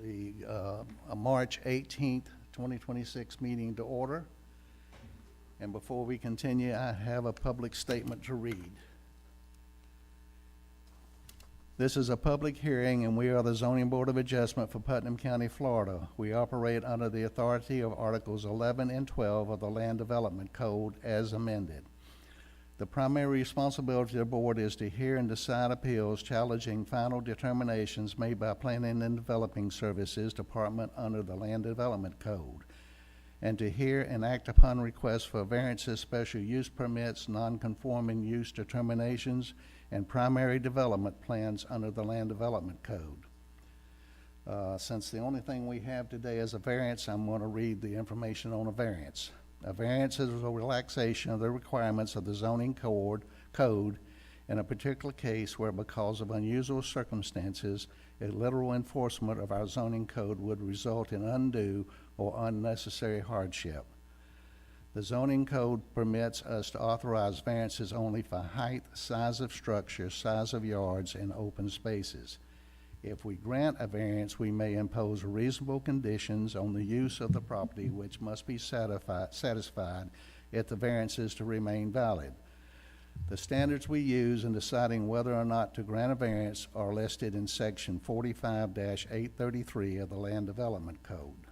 the March 18th, 2026 meeting to order. And before we continue, I have a public statement to read. This is a public hearing, and we are the Zoning Board of Adjustment for Putnam County, Florida. We operate under the authority of Articles 11 and 12 of the Land Development Code as amended. The primary responsibility of the board is to hear and decide appeals challenging final determinations made by Planning and Developing Services Department under the Land Development Code, and to hear and act upon requests for variances, special use permits, non-conforming use determinations, and primary development plans under the Land Development Code. Since the only thing we have today is a variance, I'm going to read the information on a variance. A variance is a relaxation of the requirements of the zoning code in a particular case where, because of unusual circumstances, a literal enforcement of our zoning code would result in undue or unnecessary hardship. The zoning code permits us to authorize variances only for height, size of structure, size of yards, and open spaces. If we grant a variance, we may impose reasonable conditions on the use of the property which must be satisfied if the variance is to remain valid. The standards we use in deciding whether or not to grant a variance are listed in Section 45-833 of the Land Development Code.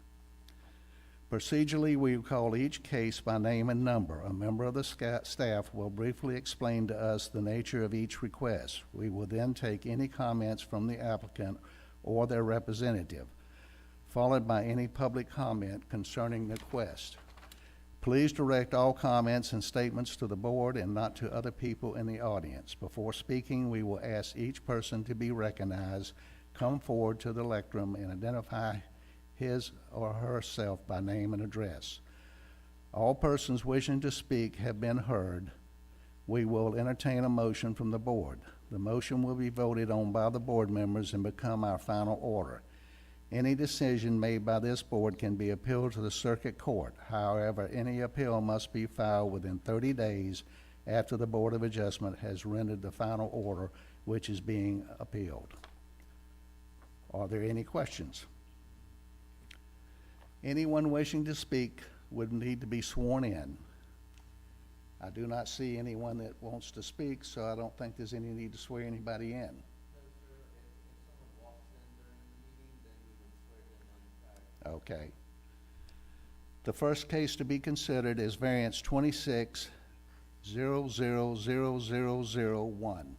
Procedurally, we call each case by name and number. A member of the staff will briefly explain to us the nature of each request. We will then take any comments from the applicant or their representative, followed by any public comment concerning the request. Please direct all comments and statements to the board and not to other people in the audience. Before speaking, we will ask each person to be recognized, come forward to the lectern, and identify his or herself by name and address. All persons wishing to speak have been heard. We will entertain a motion from the board. The motion will be voted on by the board members and become our final order. Any decision made by this board can be appealed to the circuit court. However, any appeal must be filed within 30 days after the Board of Adjustment has rendered the final order which is being appealed. Are there any questions? Anyone wishing to speak would need to be sworn in. I do not see anyone that wants to speak, so I don't think there's any need to swear anybody in. No, sir. If someone walks in during the meeting, then we would swear them in. Okay. The first case to be considered is variance 26-000001.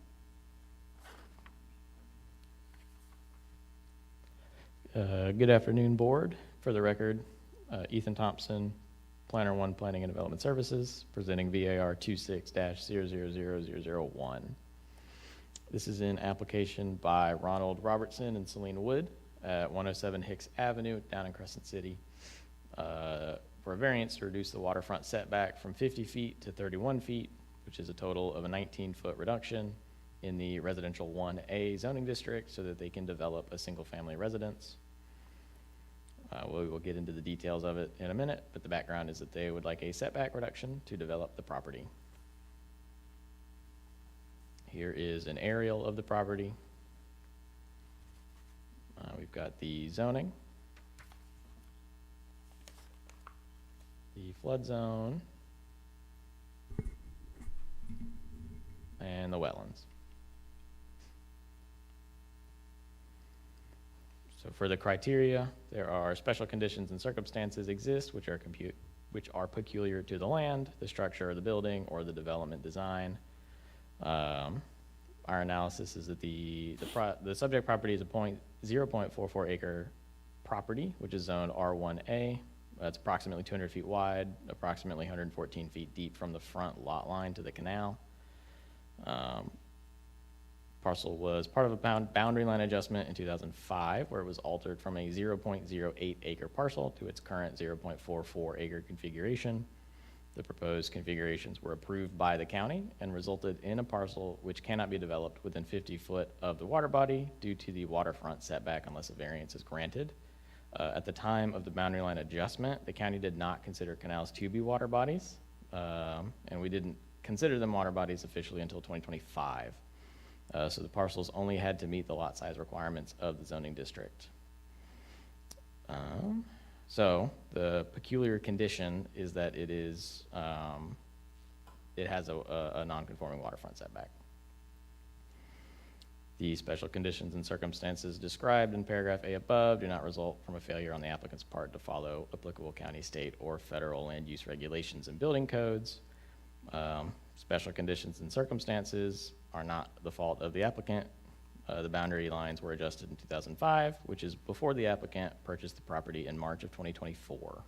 Good afternoon, board. For the record, Ethan Thompson, Planner 1 Planning and Development Services, presenting VAR 26-000001. This is an application by Ronald Robertson and Celine Wood at 107 Hicks Avenue down in Crescent City for a variance to reduce the waterfront setback from 50 feet to 31 feet, which is a total of a 19-foot reduction in the residential 1A zoning district so that they can develop a single-family residence. We will get into the details of it in a minute, but the background is that they would like a setback reduction to develop the property. Here is an aerial of the property. We've got the zoning, the flood zone, and the wetlands. So for the criteria, there are special conditions and circumstances exist which are peculiar to the land, the structure of the building, or the development design. Our analysis is that the subject property is a 0.44 acre property, which is zoned R1A. That's approximately 200 feet wide, approximately 114 feet deep from the front lot line to the canal. Parcel was part of a boundary line adjustment in 2005, where it was altered from a 0.08 acre parcel to its current 0.44 acre configuration. The proposed configurations were approved by the county and resulted in a parcel which cannot be developed within 50 foot of the water body due to the waterfront setback unless a variance is granted. At the time of the boundary line adjustment, the county did not consider canals to be water bodies, and we didn't consider them water bodies officially until 2025. So the parcels only had to meet the lot size requirements of the zoning district. So the peculiar condition is that it has a non-conforming waterfront setback. The special conditions and circumstances described in paragraph A above do not result from a failure on the applicant's part to follow applicable county, state, or federal land use regulations and building codes. Special conditions and circumstances are not the fault of the applicant. The boundary lines were adjusted in 2005, which is before the applicant purchased the property in March of 2024.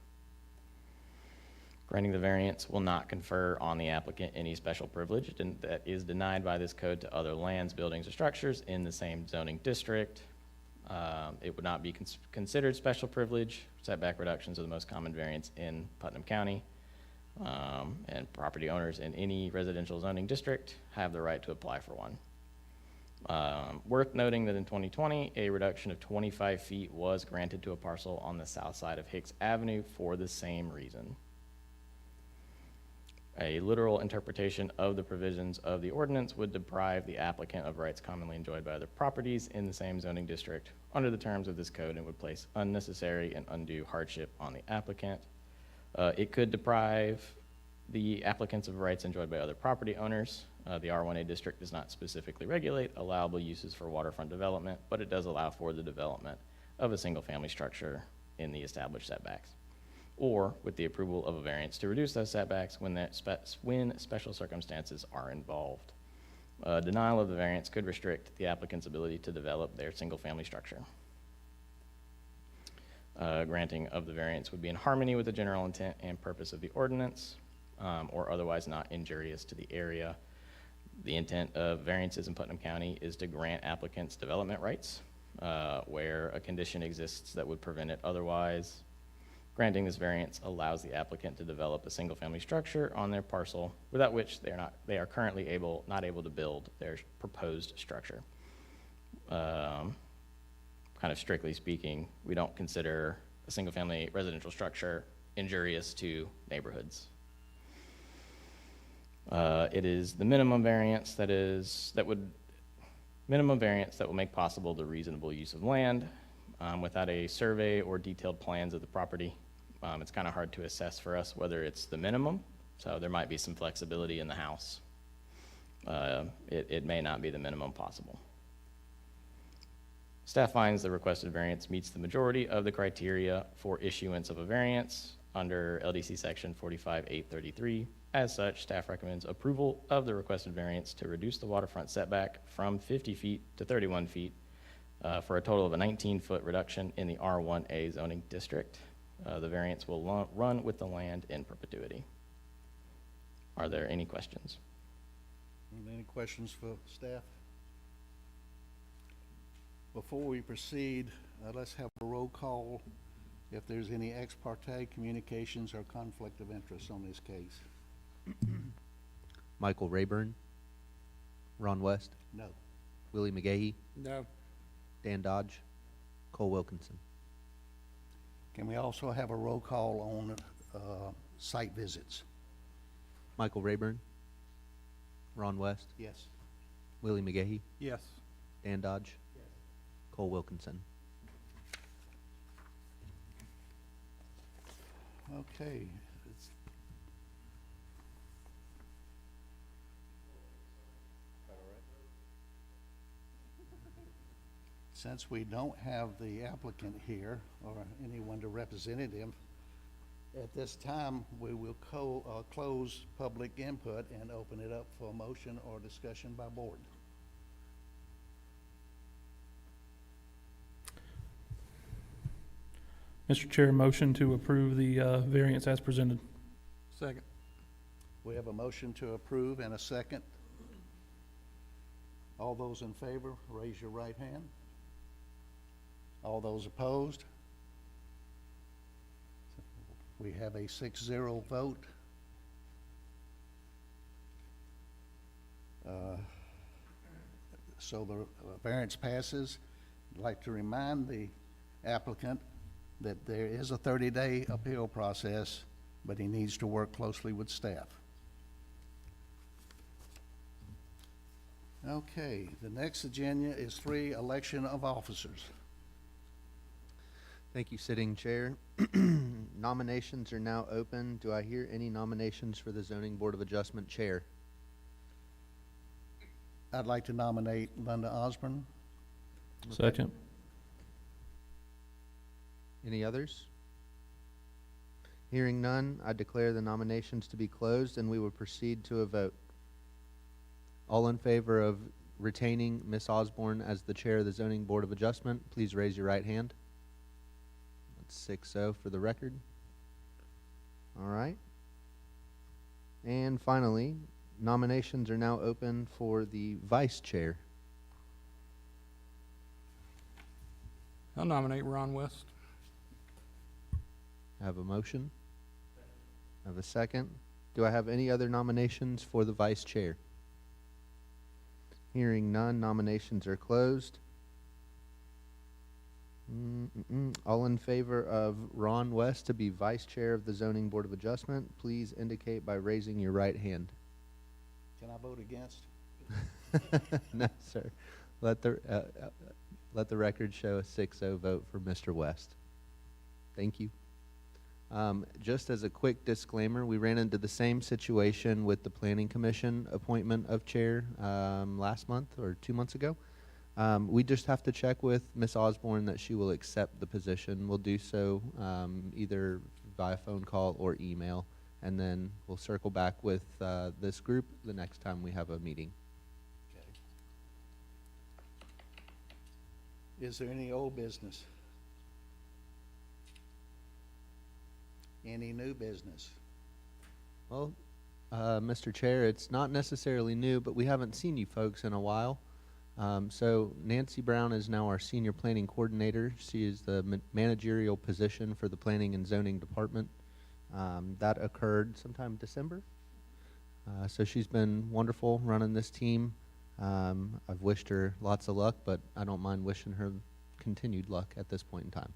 Granting the variance will not confer on the applicant any special privilege that is denied by this code to other lands, buildings, or structures in the same zoning district. It would not be considered special privilege. Setback reductions are the most common variance in Putnam County. And property owners in any residential zoning district have the right to apply for one. Worth noting that in 2020, a reduction of 25 feet was granted to a parcel on the south side of Hicks Avenue for the same reason. A literal interpretation of the provisions of the ordinance would deprive the applicant of rights commonly enjoyed by other properties in the same zoning district under the terms of this code and would place unnecessary and undue hardship on the applicant. It could deprive the applicants of rights enjoyed by other property owners. The R1A district does not specifically regulate allowable uses for waterfront development, but it does allow for the development of a single-family structure in the established setbacks, or with the approval of a variance to reduce those setbacks when special circumstances are involved. Denial of the variance could restrict the applicant's ability to develop their single-family structure. Granting of the variance would be in harmony with the general intent and purpose of the ordinance, or otherwise not injurious to the area. The intent of variances in Putnam County is to grant applicants development rights where a condition exists that would prevent it otherwise. Granting this variance allows the applicant to develop a single-family structure on their parcel, without which they are currently not able to build their proposed structure. Kind of strictly speaking, we don't consider a single-family residential structure injurious to neighborhoods. It is the minimum variance that will make possible the reasonable use of land. Without a survey or detailed plans of the property, it's kind of hard to assess for us whether it's the minimum, so there might be some flexibility in the house. It may not be the minimum possible. Staff finds the requested variance meets the majority of the criteria for issuance of a variance under LDC section 45-833. As such, staff recommends approval of the requested variance to reduce the waterfront setback from 50 feet to 31 feet for a total of a 19-foot reduction in the R1A zoning district. The variance will run with the land in perpetuity. Are there any questions? Any questions for staff? Before we proceed, let's have a roll call if there's any ex parte communications or conflict of interest on this case. Michael Rayburn, Ron West, No. Willie McGahee, No. Dan Dodge, Cole Wilkinson. Can we also have a roll call on site visits? Michael Rayburn, Ron West, Yes. Willie McGahee, Yes. Dan Dodge, Cole Wilkinson. Okay. Since we don't have the applicant here or anyone to represent him, at this time, we will close public input and open it up for motion or discussion by board. Mr. Chair, motion to approve the variance as presented. Second. We have a motion to approve and a second. All those in favor, raise your right hand. All those opposed? We have a 6-0 vote. So the variance passes. I'd like to remind the applicant that there is a 30-day appeal process, but he needs to work closely with staff. Okay, the next agenda is 3 election of officers. Thank you, Sitting Chair. Nominations are now open. Do I hear any nominations for the Zoning Board of Adjustment Chair? I'd like to nominate Linda Osborne. Second. Any others? Hearing none, I declare the nominations to be closed, and we will proceed to a vote. All in favor of retaining Ms. Osborne as the Chair of the Zoning Board of Adjustment, please raise your right hand. That's 6-0 for the record. All right. And finally, nominations are now open for the Vice Chair. I'll nominate Ron West. I have a motion. I have a second. Do I have any other nominations for the Vice Chair? Hearing none, nominations are closed. All in favor of Ron West to be Vice Chair of the Zoning Board of Adjustment, please indicate by raising your right hand. Can I vote against? No, sir. Let the record show a 6-0 vote for Mr. West. Thank you. Just as a quick disclaimer, we ran into the same situation with the Planning Commission appointment of chair last month or 2 months ago. We just have to check with Ms. Osborne that she will accept the position. We'll do so either via phone call or email, and then we'll circle back with this group the next time we have a meeting. Is there any old business? Any new business? Well, Mr. Chair, it's not necessarily new, but we haven't seen you folks in a while. So Nancy Brown is now our Senior Planning Coordinator. She is the managerial position for the Planning and Zoning Department. That occurred sometime December. So she's been wonderful running this team. I've wished her lots of luck, but I don't mind wishing her continued luck at this point in time.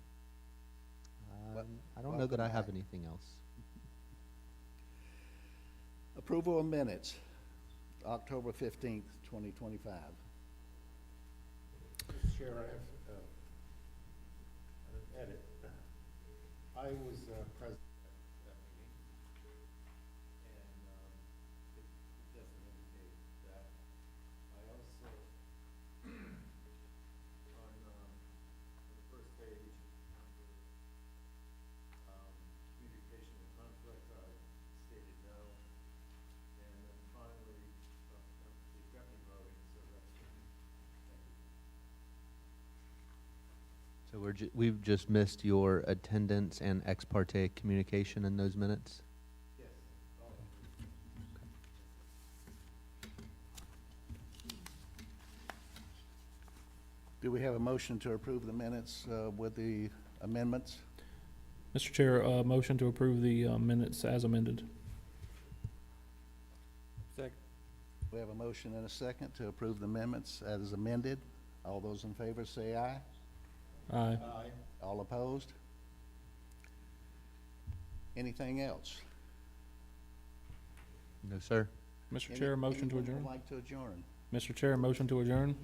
I don't know that I have anything else. Approval of minutes, October 15th, 2025. Mr. Chair, I have an edit. I was present at that meeting, and it doesn't indicate that. I also, on the first page, under communication and conflict, I stated no. And then finally, the deputy voting, so that's good. Thank you. So we've just missed your attendance and ex parte communication in those minutes? Yes. Oh. Do we have a motion to approve the minutes with the amendments? Mr. Chair, motion to approve the minutes as amended. Second. We have a motion and a second to approve the amendments as amended. All those in favor say aye. Aye. Aye. All opposed? Anything else? No, sir. Mr. Chair, motion to Anyone adjourn. would like to adjourn? Mr. Chair, motion to adjourn.